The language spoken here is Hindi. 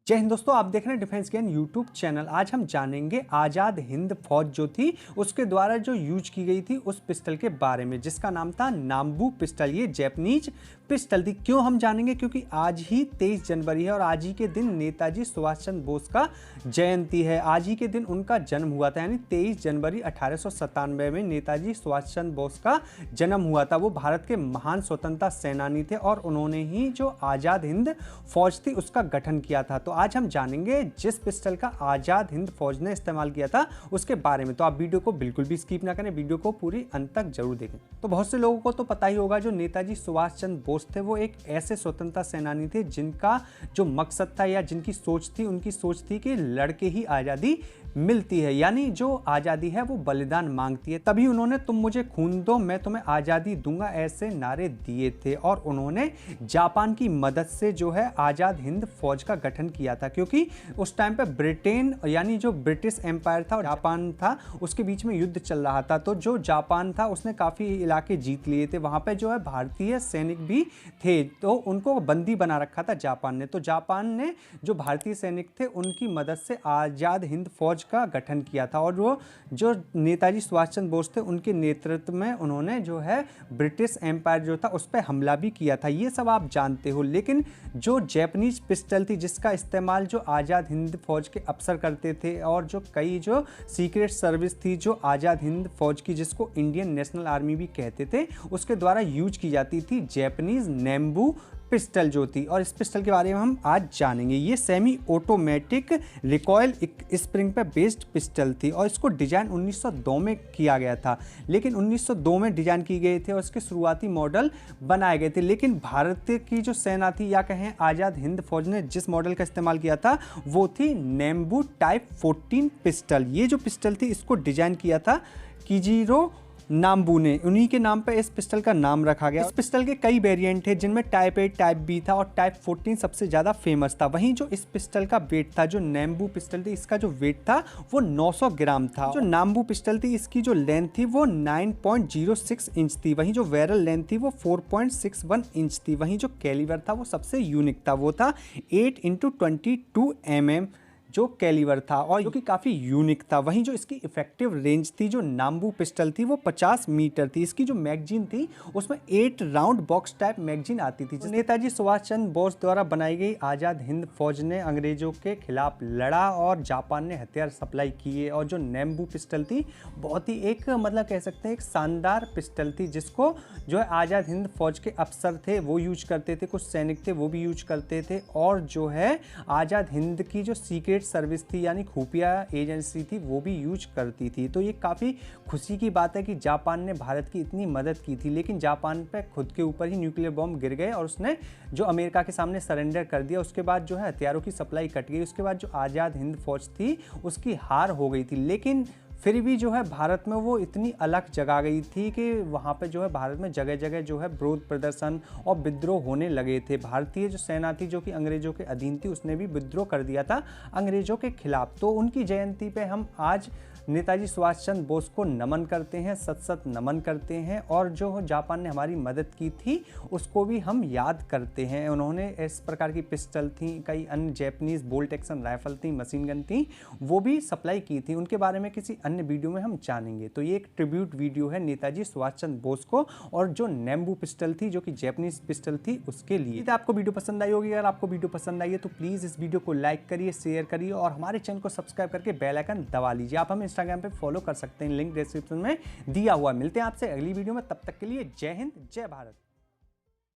जय हिंद दोस्तों, आप देख रहे हैं डिफेंस ज्ञान यूट्यूब चैनल। आज हम जानेंगे आज़ाद हिंद फौज जो थी उसके द्वारा जो यूज की गई थी उस पिस्टल के बारे में जिसका नाम था नाम्बू पिस्टल। ये जैपनीज पिस्टल थी। क्यों हम जानेंगे? क्योंकि आज ही 23 जनवरी है और आज ही के दिन नेताजी सुभाष चंद्र बोस का जयंती है। आज ही के दिन उनका जन्म हुआ था, यानी 23 जनवरी 1897 में नेताजी सुभाष चंद्र बोस का जन्म हुआ था। वो भारत के महान स्वतंत्रता सेनानी थे और उन्होंने ही जो आज़ाद हिंद फौज थी उसका गठन किया था। तो आज हम जानेंगे जिस पिस्टल का आज़ाद हिंद फौज ने इस्तेमाल किया था उसके बारे में। तो आप वीडियो को बिल्कुल भी स्किप ना करें, वीडियो को पूरी अंत तक जरूर देखें। तो बहुत से लोगों को तो पता ही होगा, जो नेताजी सुभाष चंद्र बोस थे वो एक ऐसे स्वतंत्रता सेनानी थे जिनका जो मकसद था या जिनकी सोच थी, उनकी सोच थी कि लड़के ही आज़ादी मिलती है, यानी जो आज़ादी है वो बलिदान मांगती है। तभी उन्होंने तुम मुझे खून दो मैं तुम्हें आज़ादी दूंगा ऐसे नारे दिए थे और उन्होंने जापान की मदद से जो है आज़ाद हिंद फौज का गठन किया था। क्योंकि उस टाइम पे ब्रिटेन यानी जो ब्रिटिश एम्पायर था और जापान था उसके बीच में युद्ध चल रहा था। तो जो जापान था उसने काफ़ी इलाके जीत लिए थे। वहाँ पे जो है भारतीय सैनिक भी थे, तो उनको बंदी बना रखा था जापान ने। तो जापान ने जो भारतीय सैनिक थे उनकी मदद से आज़ाद हिंद फौज का गठन किया था और वो जो नेताजी सुभाष चंद्र बोस थे उनके नेतृत्व में उन्होंने जो है ब्रिटिश एम्पायर जो था उस पर हमला भी किया था। ये सब आप जानते हो। लेकिन जो जैपनीज पिस्टल थी जिसका इस्तेमाल जो आज़ाद हिंद फौज के अफसर करते थे और जो कई जो सीक्रेट सर्विस थी जो आज़ाद हिंद फौज की, जिसको इंडियन नेशनल आर्मी भी कहते थे, उसके द्वारा यूज की जाती थी जैपनीज नाम्बू पिस्टल जो थी। और इस पिस्टल के बारे में हम आज जानेंगे। ये सेमी ऑटोमेटिक रिकॉयल स्प्रिंग पे बेस्ड पिस्टल थी और इसको डिजाइन 1902 में किया गया था। लेकिन 1902 में डिजाइन की गए थे और इसके शुरुआती मॉडल बनाए गए थे। लेकिन भारत की जो सेना थी या कहें आज़ाद हिंद फौज ने जिस मॉडल का इस्तेमाल किया था वो थी नाम्बू टाइप 14 पिस्टल। ये जो पिस्टल थी इसको डिजाइन किया था किजीरो नाम्बू ने, उन्हीं के नाम पे इस पिस्टल का नाम रखा गया। इस पिस्टल के कई वेरिएंट थे जिनमें टाइप ए, टाइप बी था और टाइप 14 सबसे ज़्यादा फेमस था। वहीं जो इस पिस्टल का वेट था, जो नाम्बू पिस्टल थी इसका जो वेट था वो 900 ग्राम था। जो नाम्बू पिस्टल थी इसकी जो लेंथ थी वो 9.06 इंच थी। वहीं जो बैरल लेंथ थी वो 4.61 इंच थी। वहीं जो कैलिबर था वो सबसे यूनिक था, वो था 8x22 mm जो कैलिबर था और जो कि काफ़ी यूनिक था। वहीं जो इसकी इफेक्टिव रेंज थी, जो नाम्बू पिस्टल थी वो 50 मीटर थी। इसकी जो मैगजीन थी उसमें 8 राउंड बॉक्स टाइप मैगजीन आती थी। नेताजी सुभाष चंद्र बोस द्वारा बनाई गई आज़ाद हिंद फौज ने अंग्रेजों के खिलाफ लड़ा और जापान ने हथियार सप्लाई किए। और जो नाम्बू पिस्टल थी बहुत ही एक मतलब कह सकते हैं एक शानदार पिस्टल थी, जिसको जो है आज़ाद हिंद फौज के अफसर थे वो यूज करते थे, कुछ सैनिक थे वो भी यूज करते थे और जो है आज़ाद हिंद की जो सीक्रेट सर्विस थी यानी खुफिया एजेंसी थी वो भी यूज करती थी। तो ये काफ़ी खुशी की बात है कि जापान ने भारत की इतनी मदद की थी। लेकिन जापान पे खुद के ऊपर ही न्यूक्लियर बॉम्ब गिर गए और उसने जो अमेरिका के सामने सरेंडर कर दिया। उसके बाद जो है हथियारों की सप्लाई कट गई। उसके बाद जो आज़ाद हिंद फौज थी उसकी हार हो गई थी। लेकिन फिर भी जो है भारत में वो इतनी अलख जगा गई थी कि वहाँ पे जो है भारत में जगह जगह जो है विरोध प्रदर्शन और विद्रोह होने लगे थे। भारतीय जो सेना थी जो कि अंग्रेजों के अधीन थी उसने भी विद्रोह कर दिया था अंग्रेजों के खिलाफ। तो उनकी जयंती पे हम आज नेताजी सुभाष चंद्र बोस को नमन करते हैं, सत सत नमन करते हैं। और जो जापान ने हमारी मदद की थी उसको भी हम याद करते हैं। उन्होंने इस प्रकार की पिस्टल थी, कई अन्य जैपनीज बोल्ट एक्शन राइफल थी, मशीन गन थी, वो भी सप्लाई की थी। उनके बारे में किसी अन्य वीडियो में हम जानेंगे। तो ये एक ट्रिब्यूट वीडियो है नेताजी सुभाष चंद्र बोस को और जो नाम्बू पिस्टल थी जो कि जैपनीज पिस्टल थी उसके लिए। तो आपको वीडियो पसंद आई होगी। अगर आपको वीडियो पसंद आई है तो प्लीज़ इस वीडियो को लाइक करिए, शेयर करिए और हमारे चैनल को सब्सक्राइब करके बेल आइकन दबा लीजिए। आप हमें इंस्टाग्राम पे फॉलो कर सकते हैं, लिंक डिस्क्रिप्शन में दिया हुआ है। मिलते हैं आपसे अगली वीडियो में, तब तक के लिए जय हिंद, जय भारत।